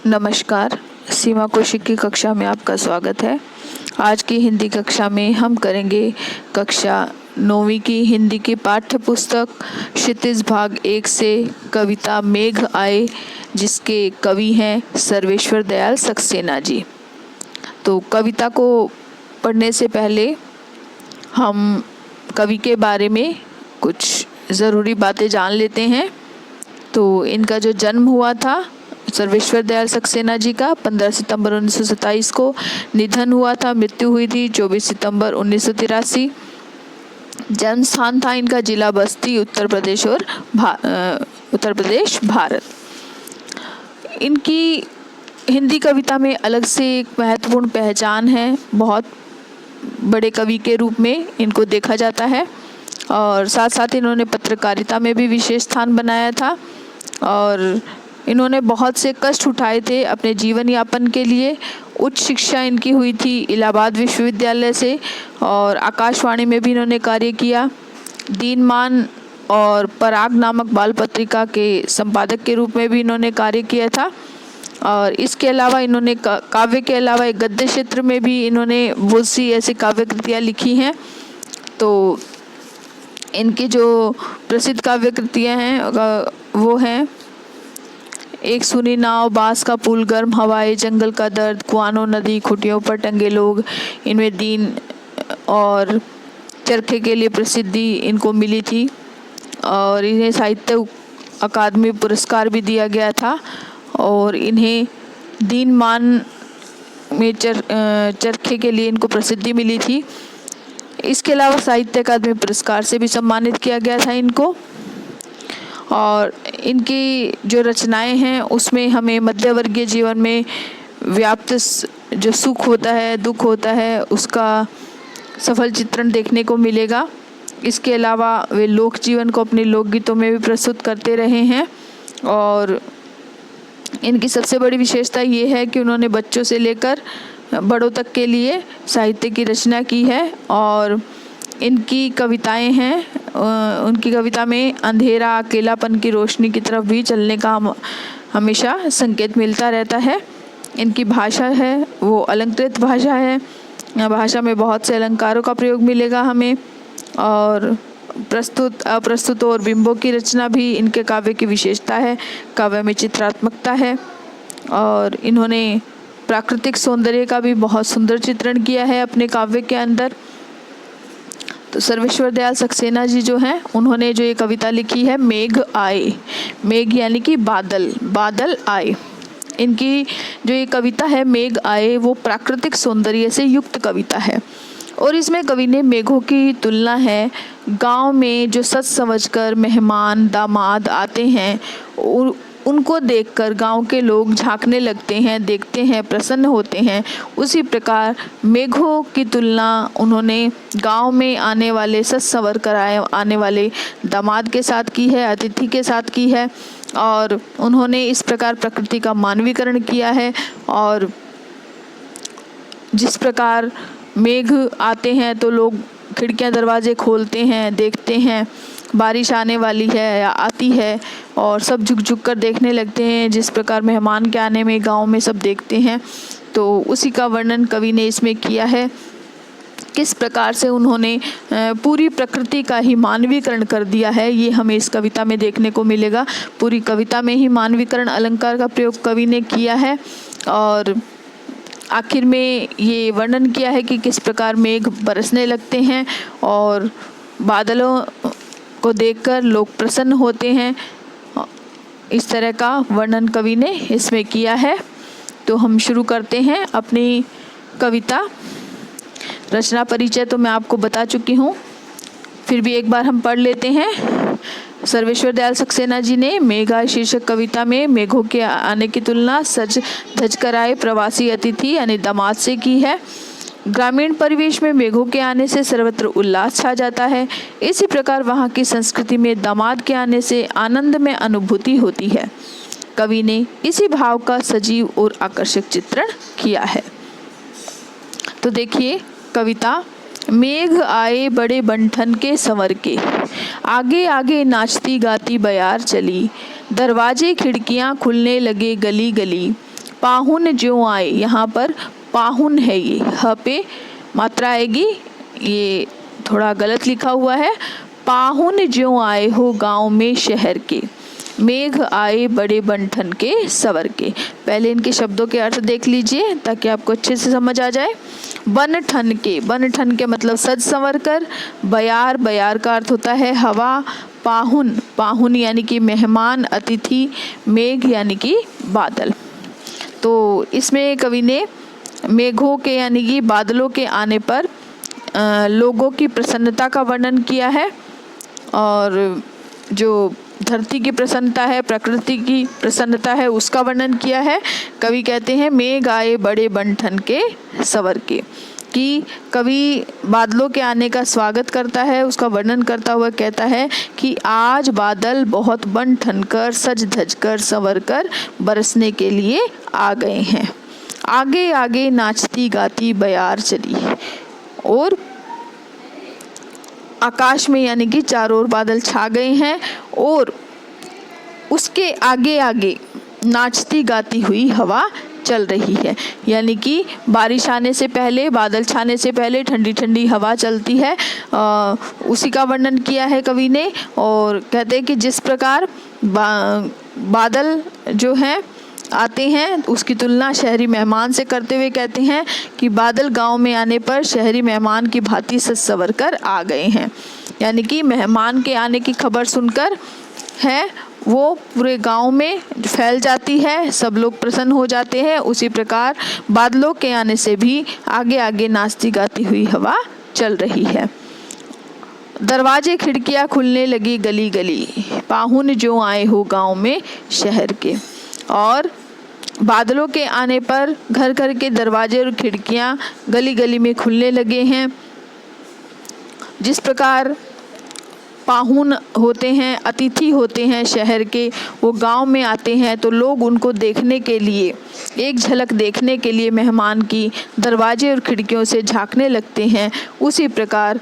नमस्कार, सीमा कौशिक की कक्षा में आपका स्वागत है। आज की हिंदी कक्षा में हम करेंगे कक्षा 9वीं की हिंदी की पाठ्य पुस्तक क्षितिज भाग 1 से कविता मेघ आए, जिसके कवि हैं सर्वेश्वर दयाल सक्सेना जी। तो कविता को पढ़ने से पहले हम कवि के बारे में कुछ ज़रूरी बातें जान लेते हैं। तो इनका जो जन्म हुआ था सर्वेश्वर दयाल सक्सेना जी का 15 सितंबर 1927 को, निधन हुआ था, मृत्यु हुई थी 24 सितंबर 1983। जन्म स्थान था इनका जिला बस्ती, उत्तर प्रदेश, भारत। इनकी हिंदी कविता में अलग से एक महत्वपूर्ण पहचान है। बहुत बड़े कवि के रूप में इनको देखा जाता है और साथ साथ इन्होंने पत्रकारिता में भी विशेष स्थान बनाया था और इन्होंने बहुत से कष्ट उठाए थे अपने जीवन यापन के लिए। उच्च शिक्षा इनकी हुई थी इलाहाबाद विश्वविद्यालय से और आकाशवाणी में भी इन्होंने कार्य किया। दीनमान और पराग नामक बाल पत्रिका के संपादक के रूप में भी इन्होंने कार्य किया था और इसके अलावा इन्होंने काव्य के अलावा एक गद्य क्षेत्र में भी इन्होंने बहुत सी ऐसी काव्य कृतियाँ लिखी हैं। तो इनकी जो प्रसिद्ध काव्य कृतियाँ हैं वो हैं एक सुनी नाव, बांस का पुल, गर्म हवाएं, जंगल का दर्द, कुआनो नदी, खुटियों पर टंगे लोग। इनमें दीन और चरखे के लिए प्रसिद्धि इनको मिली थी और इन्हें साहित्य अकादमी पुरस्कार भी दिया गया था और इन्हें दीनमान में चरखे के लिए इनको प्रसिद्धि मिली थी। इसके अलावा साहित्य अकादमी पुरस्कार से भी सम्मानित किया गया था इनको। और इनकी जो रचनाएं हैं उसमें हमें मध्यवर्गीय जीवन में व्याप्त जो सुख होता है, दुख होता है, उसका सफल चित्रण देखने को मिलेगा। इसके अलावा वे लोक जीवन को अपने लोकगीतों में भी प्रस्तुत करते रहे हैं और इनकी सबसे बड़ी विशेषता ये है कि उन्होंने बच्चों से लेकर बड़ों तक के लिए साहित्य की रचना की है और इनकी कविताएं हैं, उनकी कविता में अंधेरा, अकेलापन की रोशनी की तरफ भी चलने का हमेशा संकेत मिलता रहता है। इनकी भाषा है वो अलंकृत भाषा है। भाषा में बहुत से अलंकारों का प्रयोग मिलेगा हमें और प्रस्तुत, अप्रस्तुत और बिंबों की रचना भी इनके काव्य की विशेषता है। काव्य में चित्रात्मकता है और इन्होंने प्राकृतिक सौंदर्य का भी बहुत सुंदर चित्रण किया है अपने काव्य के अंदर। तो सर्वेश्वर दयाल सक्सेना जी जो हैं उन्होंने जो ये कविता लिखी है मेघ आए, मेघ यानी कि बादल, बादल आए। इनकी जो ये कविता है मेघ आए वो प्राकृतिक सौंदर्य से युक्त कविता है और इसमें कवि ने मेघों की तुलना है गांव में जो सच समझकर मेहमान दामाद आते हैं उनको देखकर गांव के लोग झांकने लगते हैं, देखते हैं, प्रसन्न होते हैं। उसी प्रकार मेघों की तुलना उन्होंने गांव में आने वाले सच संवर कर आने वाले दामाद के साथ की है, अतिथि के साथ की है और उन्होंने इस प्रकार प्रकृति का मानवीकरण किया है। और जिस प्रकार मेघ आते हैं तो लोग खिड़कियां दरवाजे खोलते हैं, देखते हैं बारिश आने वाली है या आती है और सब झुक झुक कर देखने लगते हैं। जिस प्रकार मेहमान के आने में गांव में सब देखते हैं, तो उसी का वर्णन कवि ने इसमें किया है। किस प्रकार से उन्होंने पूरी प्रकृति का ही मानवीकरण कर दिया है ये हमें इस कविता में देखने को मिलेगा। पूरी कविता में ही मानवीकरण अलंकार का प्रयोग कवि ने किया है और आखिर में ये वर्णन किया है कि किस प्रकार मेघ बरसने लगते हैं और बादलों को देखकर लोग प्रसन्न होते हैं। इस तरह का वर्णन कवि ने इसमें किया है। तो हम शुरू करते हैं अपनी कविता। रचना परिचय तो मैं आपको बता चुकी हूँ, फिर भी एक बार हम पढ़ लेते हैं। सर्वेश्वर दयाल सक्सेना जी ने मेघ आए शीर्षक कविता में मेघों के आने की तुलना सज धज कर आए प्रवासी अतिथि यानी दामाद से की है। ग्रामीण परिवेश में मेघों के आने से सर्वत्र उल्लास छा जाता है। इसी प्रकार वहाँ की संस्कृति में दामाद के आने से आनंद में अनुभूति होती है। कवि ने इसी भाव का सजीव और आकर्षक चित्रण किया है। तो देखिए कविता। मेघ आए बड़े बंठन के संवर के, आगे आगे नाचती गाती बयार चली, दरवाजे खिड़कियां खुलने लगे गली गली, पाहुन ज्यों आए, यहाँ पर पाहुन है, ये ह पे मात्रा आएगी, ये थोड़ा गलत लिखा हुआ है। पाहुन ज्यों आए हो गांव में शहर के, मेघ आए बड़े बन-ठन के सवर के। पहले इनके शब्दों के अर्थ देख लीजिए ताकि आपको अच्छे से समझ आ जाए। बन ठन के मतलब सज संवर कर। बयार, बयार का अर्थ होता है हवा। पाहुन, पाहुन यानी कि मेहमान, अतिथि। मेघ यानी कि बादल। तो इसमें कवि ने मेघों के यानी कि बादलों के आने पर लोगों की प्रसन्नता का वर्णन किया है, और जो धरती की प्रसन्नता है, प्रकृति की प्रसन्नता है, उसका वर्णन किया है। कवि कहते हैं मेघ आए बड़े बन-ठन के सवर के, कि कवि बादलों के आने का स्वागत करता है, उसका वर्णन करता हुआ कहता है कि आज बादल बहुत बन ठन कर, सज धज कर, संवर कर बरसने के लिए आ गए हैं। आगे आगे नाचती गाती बयार चली, और आकाश में यानी कि चारों ओर बादल छा गए हैं, और उसके आगे आगे नाचती गाती हुई हवा चल रही है। यानी कि बारिश आने से पहले, बादल छाने से पहले ठंडी ठंडी हवा चलती है, उसी का वर्णन किया है कवि ने। और कहते हैं कि जिस प्रकार बादल जो हैं आते हैं, उसकी तुलना शहरी मेहमान से करते हुए कहते हैं कि बादल गांव में आने पर शहरी मेहमान की भांति सज संवर कर आ गए हैं। यानी कि मेहमान के आने की खबर सुनकर है वो पूरे गांव में फैल जाती है, सब लोग प्रसन्न हो जाते हैं। उसी प्रकार बादलों के आने से भी आगे आगे नाचती गाती हुई हवा चल रही है। दरवाजे खिड़कियां खुलने लगी गली गली, पाहुन जो आए हो गांव में शहर के। और बादलों के आने पर घर घर के दरवाजे और खिड़कियां गली गली में खुलने लगे हैं। जिस प्रकार पाहुन होते हैं, अतिथि होते हैं शहर के, वो गांव में आते हैं तो लोग उनको देखने के लिए, एक झलक देखने के लिए मेहमान की दरवाजे और खिड़कियों से झांकने लगते हैं। उसी प्रकार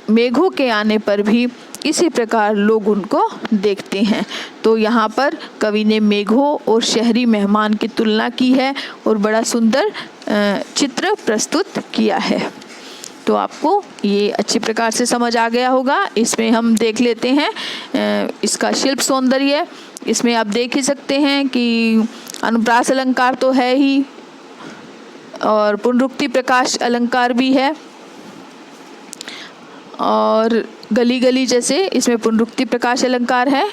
मेघों के आने पर भी इसी प्रकार लोग उनको देखते हैं। तो यहाँ पर कवि ने मेघों और शहरी मेहमान की तुलना की है और बड़ा सुंदर चित्र प्रस्तुत किया है। तो आपको ये अच्छी प्रकार से समझ आ गया होगा। इसमें हम देख लेते हैं इसका शिल्प सौंदर्य। इसमें आप देख ही सकते हैं कि अनुप्रास अलंकार तो है ही, और पुनरुक्ति प्रकाश अलंकार भी है, और गली गली जैसे इसमें पुनरुक्ति प्रकाश अलंकार है।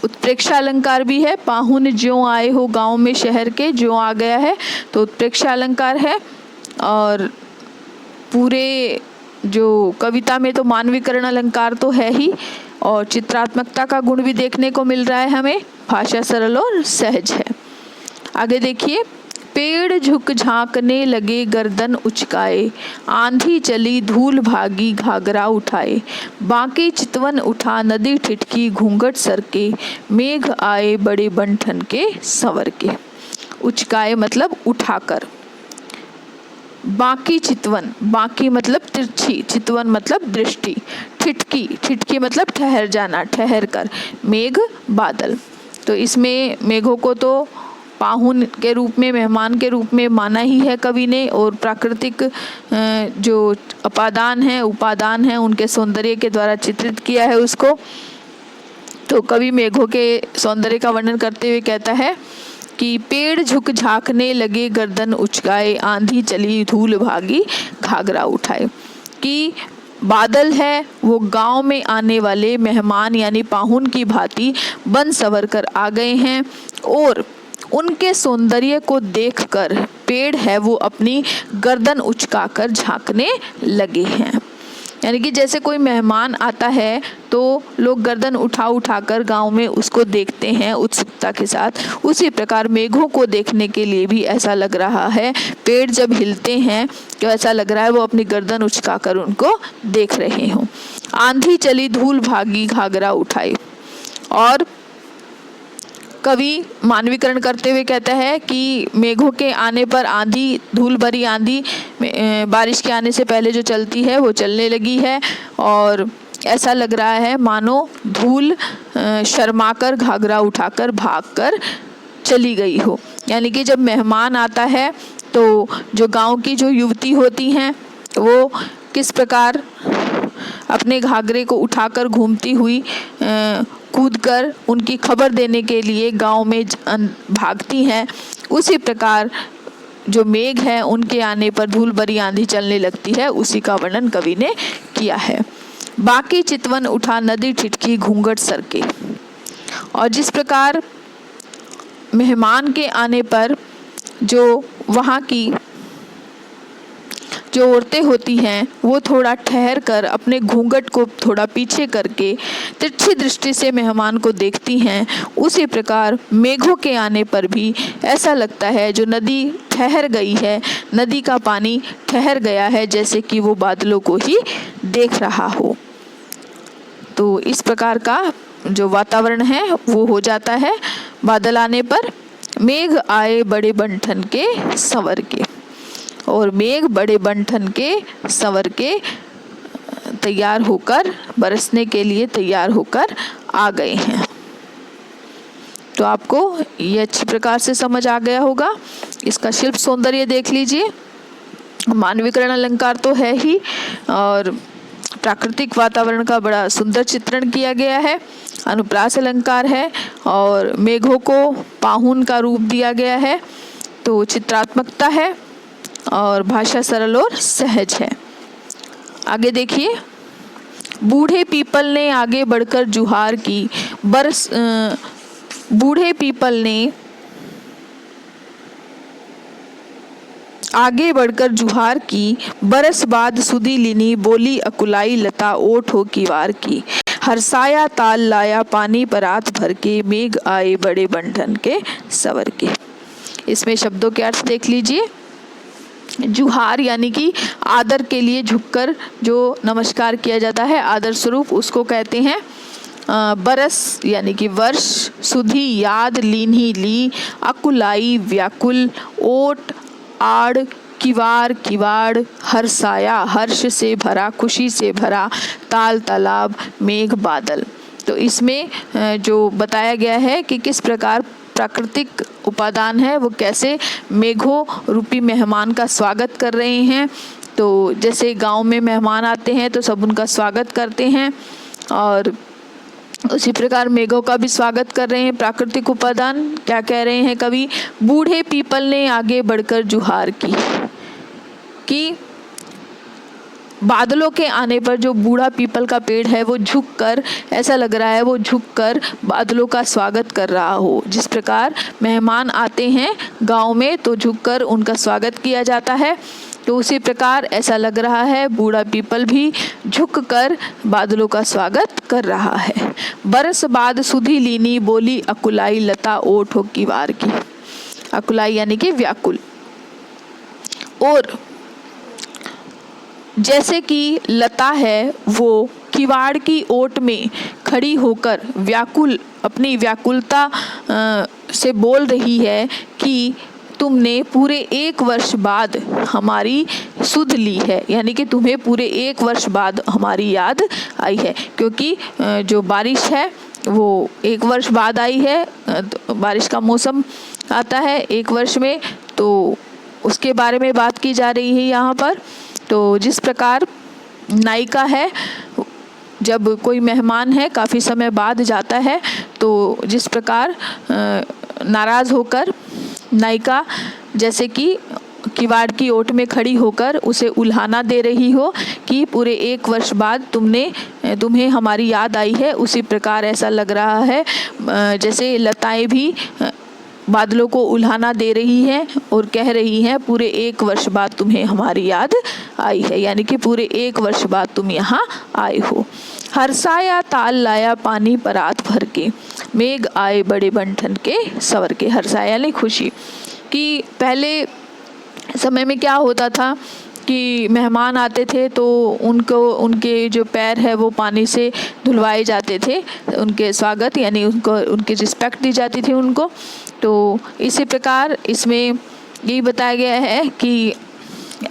उत्प्रेक्षा अलंकार भी है। पाहुन ज्यों आए हो गांव में शहर के, ज्यों आ गया है तो उत्प्रेक्षा अलंकार है। और पूरे जो कविता में तो मानवीकरण अलंकार तो है ही, और चित्रात्मकता का गुण भी देखने को मिल रहा है हमें। भाषा सरल और सहज है। आगे देखिए, पेड़ झुक झांकने लगे गर्दन उचकाए, आंधी चली धूल भागी घाघरा उठाए, बांके चितवन उठा नदी ठिठकी घूंघट सरके, मेघ आए बड़े बन ठन के संवर के। उचकाए मतलब उठाकर। बांकी चितवन, बांकी मतलब तिरछी, चितवन मतलब दृष्टि, ठिठकी, ठिठकी मतलब ठहर जाना, ठहर कर, मेघ बादल। तो इसमें मेघों को तो पाहुन के रूप में, मेहमान के रूप में माना ही है कवि ने, और प्राकृतिक जो उपादान है उनके सौंदर्य के द्वारा चित्रित किया है उसको। तो कवि मेघों के सौंदर्य का वर्णन करते हुए कहता है कि पेड़ झुक झांकने लगे गर्दन उचकाए, आंधी चली धूल भागी घाघरा उठाए। कि बादल है वो गांव में आने वाले मेहमान यानी पाहुन की भांति बन संवर कर आ गए हैं, और उनके सौंदर्य को देखकर पेड़ है वो अपनी गर्दन उचकाकर झांकने लगे हैं। यानी कि जैसे कोई मेहमान आता है तो लोग गर्दन उठाकर गांव में उसको देखते हैं उत्सुकता के साथ, उसी प्रकार मेघों को देखने के लिए भी ऐसा लग रहा है। पेड़ जब हिलते हैं तो ऐसा लग रहा है वो अपनी गर्दन उचकाकर उनको देख रहे हों। आंधी चली धूल भागी घाघरा उठाई। और कवि मानवीकरण करते हुए कहता है कि मेघों के आने पर आंधी, धूल भरी आंधी बारिश के आने से पहले जो चलती है वो चलने लगी है, और ऐसा लग रहा है मानो धूल शर्माकर घाघरा उठाकर भागकर चली गई हो। यानी कि जब मेहमान आता है तो जो गांव की जो युवती होती हैं वो किस प्रकार अपने घाघरे को उठाकर घूमती हुई कूदकर उनकी खबर देने के लिए गांव में भागती हैं, उसी प्रकार जो मेघ है उनके आने पर धूल भरी आंधी चलने लगती है, उसी का वर्णन कवि ने किया है। बाकी चितवन उठा नदी ठिठकी घूंघट सर के। और जिस प्रकार मेहमान के आने पर जो वहाँ की जो औरतें होती हैं वो थोड़ा ठहर कर अपने घूंघट को थोड़ा पीछे करके तिरछी दृष्टि से मेहमान को देखती हैं, उसी प्रकार मेघों के आने पर भी ऐसा लगता है जो नदी ठहर गई है, नदी का पानी ठहर गया है, जैसे कि वो बादलों को ही देख रहा हो। तो इस प्रकार का जो वातावरण है वो हो जाता है बादल आने पर। मेघ आए बड़े बंठन के संवर के, और मेघ बड़े बंठन के संवर के तैयार होकर बरसने के लिए तैयार होकर आ गए हैं। तो आपको ये अच्छी प्रकार से समझ आ गया होगा। इसका शिल्प सौंदर्य देख लीजिए, मानवीकरण अलंकार तो है ही, और प्राकृतिक वातावरण का बड़ा सुंदर चित्रण किया गया है। अनुप्रास अलंकार है और मेघों को पाहुन का रूप दिया गया है। तो चित्रात्मकता है और भाषा सरल और सहज है। आगे देखिए, बूढ़े पीपल ने आगे बढ़कर जुहार की, बूढ़े पीपल ने आगे बढ़कर जुहार की, बरस बाद सुधी लीनी, बोली अकुलाई लता ओठ हो किवार की, हरसाया ताल लाया पानी परात भर के, मेघ आए बड़े बंठन के संवर के। इसमें शब्दों के अर्थ देख लीजिए। जुहार यानी कि आदर के लिए झुककर जो नमस्कार किया जाता है आदर स्वरूप, उसको कहते हैं। बरस यानी कि वर्ष, सुधी याद, लीन्ही ली, अकुलाई व्याकुल, ओट आड़, किवार किवाड़, हर्षाया हर्ष से भरा, खुशी से भरा, ताल तालाब, मेघ बादल। तो इसमें जो बताया गया है कि किस प्रकार प्राकृतिक उपादान है वो कैसे मेघों रूपी मेहमान का स्वागत कर रहे हैं। तो जैसे गांव में मेहमान आते हैं तो सब उनका स्वागत करते हैं, और उसी प्रकार मेघों का भी स्वागत कर रहे हैं प्राकृतिक उपादान। क्या कह रहे हैं कवि? बूढ़े पीपल ने आगे बढ़कर जुहार की कि बादलों के आने पर जो बूढ़ा पीपल का पेड़ है वो झुककर, ऐसा लग रहा है वो झुककर बादलों का स्वागत कर रहा हो। जिस प्रकार मेहमान आते हैं गांव में तो झुककर उनका स्वागत किया जाता है, तो उसी प्रकार ऐसा लग रहा है बूढ़ा पीपल भी झुककर बादलों का स्वागत कर रहा है। बरस बाद सुधी लीनी, बोली अकुलाई लता ओठ हो किवार की। अकुलाई यानी कि व्याकुल। और जैसे कि लता है वो किवाड़ की ओट में खड़ी होकर व्याकुल, अपनी व्याकुलता से बोल रही है कि तुमने पूरे 1 वर्ष बाद हमारी सुध ली है, यानी कि तुम्हें पूरे 1 वर्ष बाद हमारी याद आई है। क्योंकि जो बारिश है वो 1 वर्ष बाद आई है, तो बारिश का मौसम आता है 1 वर्ष में, तो उसके बारे में बात की जा रही है यहाँ पर। तो जिस प्रकार नायिका है, जब कोई मेहमान है काफ़ी समय बाद जाता है, तो जिस प्रकार नाराज़ होकर नायिका जैसे कि किवाड़ की ओट में खड़ी होकर उसे उल्हाना दे रही हो कि पूरे 1 वर्ष बाद तुम्हें हमारी याद आई है, उसी प्रकार ऐसा लग रहा है जैसे लताएं भी बादलों को उल्हाना दे रही हैं और कह रही हैं पूरे 1 वर्ष बाद तुम्हें हमारी याद आई है, यानी कि पूरे 1 वर्ष बाद तुम यहाँ आए हो। हरसाया ताल लाया पानी परात भर के, मेघ आए बड़े बंठन के संवर के। हरसाया यानी खुशी। कि पहले समय में क्या होता था कि मेहमान आते थे तो उनके जो पैर है वो पानी से धुलवाए जाते थे, उनके स्वागत यानी उनकी रिस्पेक्ट दी जाती थी उनको। तो इसी प्रकार इसमें यही बताया गया है कि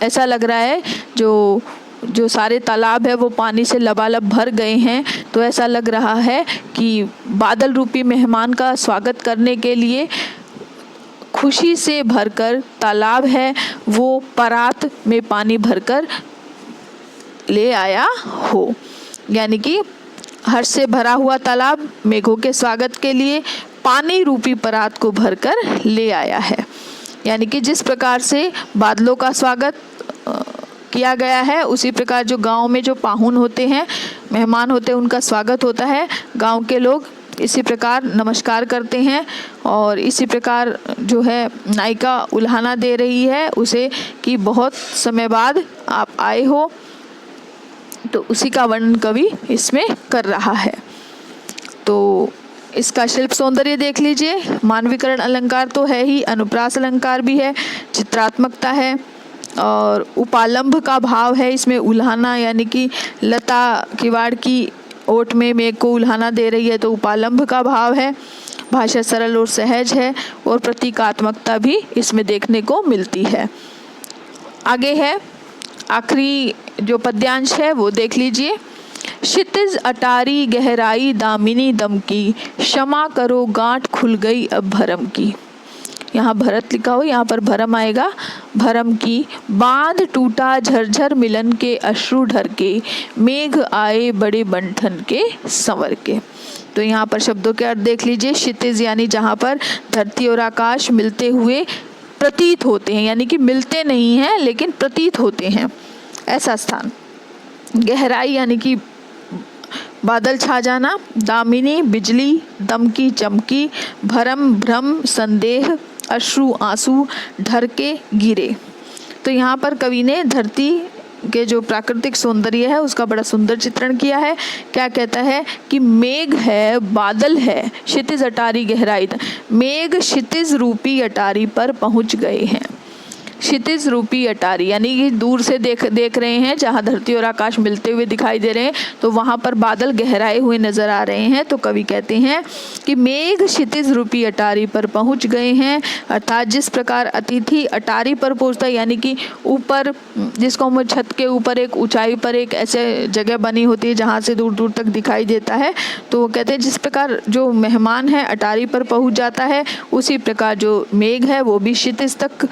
ऐसा लग रहा है जो सारे तालाब है वो पानी से लबालब भर गए हैं, तो ऐसा लग रहा है कि बादल रूपी मेहमान का स्वागत करने के लिए खुशी से भरकर तालाब है वो परात में पानी भरकर ले आया हो। यानी कि हर्ष से भरा हुआ तालाब मेघों के स्वागत के लिए पानी रूपी परात को भरकर ले आया है। यानी कि जिस प्रकार से बादलों का स्वागत किया गया है, उसी प्रकार जो गांव में जो पाहुन होते हैं, मेहमान होते हैं, उनका स्वागत होता है। गांव के लोग इसी प्रकार नमस्कार करते हैं और इसी प्रकार जो है नायिका उल्हाना दे रही है उसे कि बहुत समय बाद आप आए हो, तो उसी का वर्णन कवि इसमें कर रहा है। तो इसका शिल्प सौंदर्य देख लीजिए। मानवीकरण अलंकार तो है ही, अनुप्रास अलंकार भी है, चित्रात्मकता है और उपालंभ का भाव है इसमें। उल्हाना यानी कि लता किवाड़ की ओट में मेघ को उल्हाना दे रही है, तो उपालंभ का भाव है। भाषा सरल और सहज है और प्रतीकात्मकता भी इसमें देखने को मिलती है। आगे है आखिरी जो पद्यांश है वो देख लीजिए। क्षितिज अटारी गहराई दामिनी दम की, क्षमा करो गांठ खुल गई अब भरम की। यहाँ भरत लिखा हो, यहाँ पर भरम आएगा। भरम की बांध टूटा झरझर मिलन के अश्रु ढर के, मेघ आए बड़े बंठन के संवर के। तो यहाँ पर शब्दों के अर्थ देख लीजिए। क्षितिज यानी जहाँ पर धरती और आकाश मिलते हुए प्रतीत होते हैं, यानी कि मिलते नहीं हैं लेकिन प्रतीत होते हैं, ऐसा स्थान। गहराई यानी कि बादल छा जाना। दामिनी बिजली, दमकी चमकी, भरम भ्रम संदेह, अश्रु आंसू, ढर के गिरे। तो यहाँ पर कवि ने धरती के जो प्राकृतिक सौंदर्य है उसका बड़ा सुंदर चित्रण किया है। क्या कहता है कि मेघ है, बादल है, क्षितिज अटारी गहराई, मेघ क्षितिज रूपी अटारी पर पहुंच गए हैं। क्षितिज रूपी अटारी यानी कि दूर से देख रहे हैं, जहाँ धरती और आकाश मिलते हुए दिखाई दे रहे हैं तो वहाँ पर बादल गहराए हुए नजर आ रहे हैं। तो कवि कहते हैं कि मेघ क्षितिज रूपी अटारी पर पहुँच गए हैं। अर्थात जिस प्रकार अतिथि अटारी पर पहुँचता है, यानी कि ऊपर, जिसको हम छत के ऊपर एक ऊंचाई पर एक ऐसे जगह बनी होती है जहाँ से दूर दूर तक दिखाई देता है, तो वो कहते हैं जिस प्रकार जो मेहमान है अटारी पर पहुँच जाता है, उसी प्रकार जो मेघ है वो भी क्षितिज तक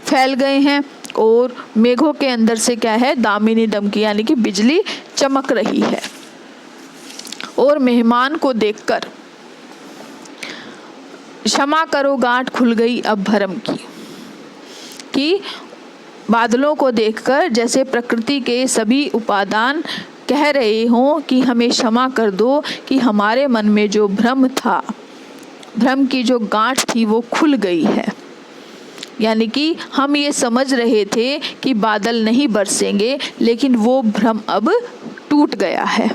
फैल गए हैं। और मेघों के अंदर से क्या है, दामिनी दमकी यानी कि बिजली चमक रही है। और मेहमान को देखकर क्षमा करो गांठ खुल गई अब भरम की, कि बादलों को देखकर जैसे प्रकृति के सभी उपादान कह रहे हों कि हमें क्षमा कर दो कि हमारे मन में जो भ्रम था, भ्रम की जो गांठ थी वो खुल गई है। यानी कि हम ये समझ रहे थे कि बादल नहीं बरसेंगे, लेकिन वो भ्रम अब टूट गया है।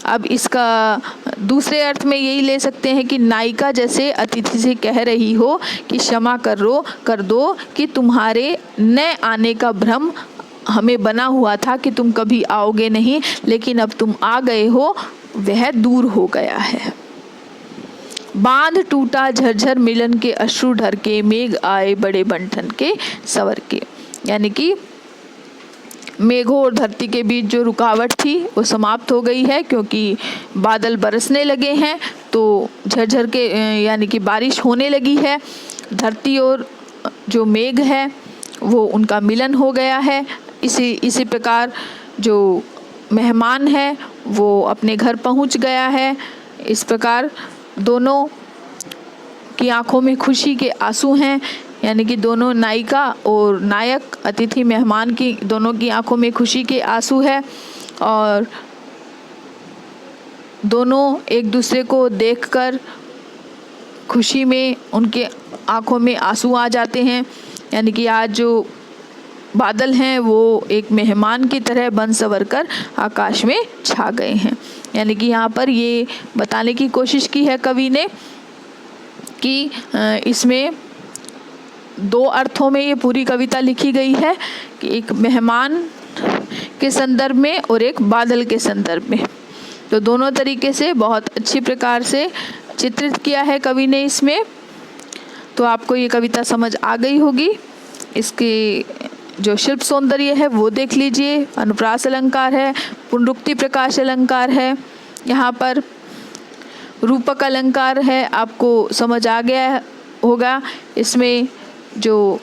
अब इसका दूसरे अर्थ में यही ले सकते हैं कि नायिका जैसे अतिथि से कह रही हो कि क्षमा कर दो कि तुम्हारे न आने का भ्रम हमें बना हुआ था कि तुम कभी आओगे नहीं, लेकिन अब तुम आ गए हो, वह दूर हो गया है। बांध टूटा झरझर मिलन के अश्रु ढर के, मेघ आए बड़े बंठन के संवर के। यानी कि मेघों और धरती के बीच जो रुकावट थी वो समाप्त हो गई है, क्योंकि बादल बरसने लगे हैं, तो झरझर के यानी कि बारिश होने लगी है। धरती और जो मेघ है वो उनका मिलन हो गया है। इसी प्रकार जो मेहमान है वो अपने घर पहुंच गया है। इस प्रकार दोनों की आंखों में खुशी के आंसू हैं, यानी कि दोनों नायिका और नायक, अतिथि मेहमान की दोनों की आंखों में खुशी के आंसू है और दोनों एक दूसरे को देखकर खुशी में उनके आंखों में आंसू आ जाते हैं। यानी कि आज जो बादल हैं वो एक मेहमान की तरह बन संवर कर आकाश में छा गए हैं। यानी कि यहाँ पर ये बताने की कोशिश की है कवि ने कि इसमें दो अर्थों में ये पूरी कविता लिखी गई है, कि एक मेहमान के संदर्भ में और एक बादल के संदर्भ में। तो दोनों तरीके से बहुत अच्छी प्रकार से चित्रित किया है कवि ने इसमें। तो आपको ये कविता समझ आ गई होगी। इसके जो शिल्प सौंदर्य है वो देख लीजिए। अनुप्रास अलंकार है, पुनरुक्ति प्रकाश अलंकार है, यहाँ पर रूपक अलंकार है। आपको समझ आ गया होगा। इसमें जो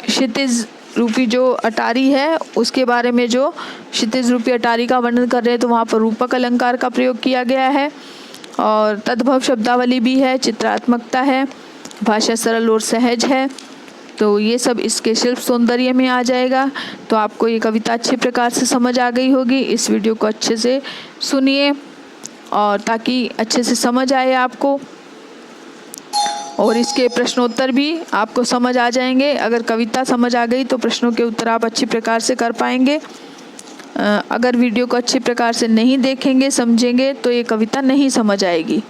क्षितिज रूपी जो अटारी है उसके बारे में, जो क्षितिज रूपी अटारी का वर्णन कर रहे हैं, तो वहाँ पर रूपक अलंकार का प्रयोग किया गया है। और तद्भव शब्दावली भी है, चित्रात्मकता है, भाषा सरल और सहज है। तो ये सब इसके शिल्प सौंदर्य में आ जाएगा। तो आपको ये कविता अच्छे प्रकार से समझ आ गई होगी। इस वीडियो को अच्छे से सुनिए और ताकि अच्छे से समझ आए आपको, और इसके प्रश्नोत्तर भी आपको समझ आ जाएंगे। अगर कविता समझ आ गई तो प्रश्नों के उत्तर आप अच्छी प्रकार से कर पाएंगे। अगर वीडियो को अच्छी प्रकार से नहीं देखेंगे, समझेंगे, तो ये कविता नहीं समझ आएगी।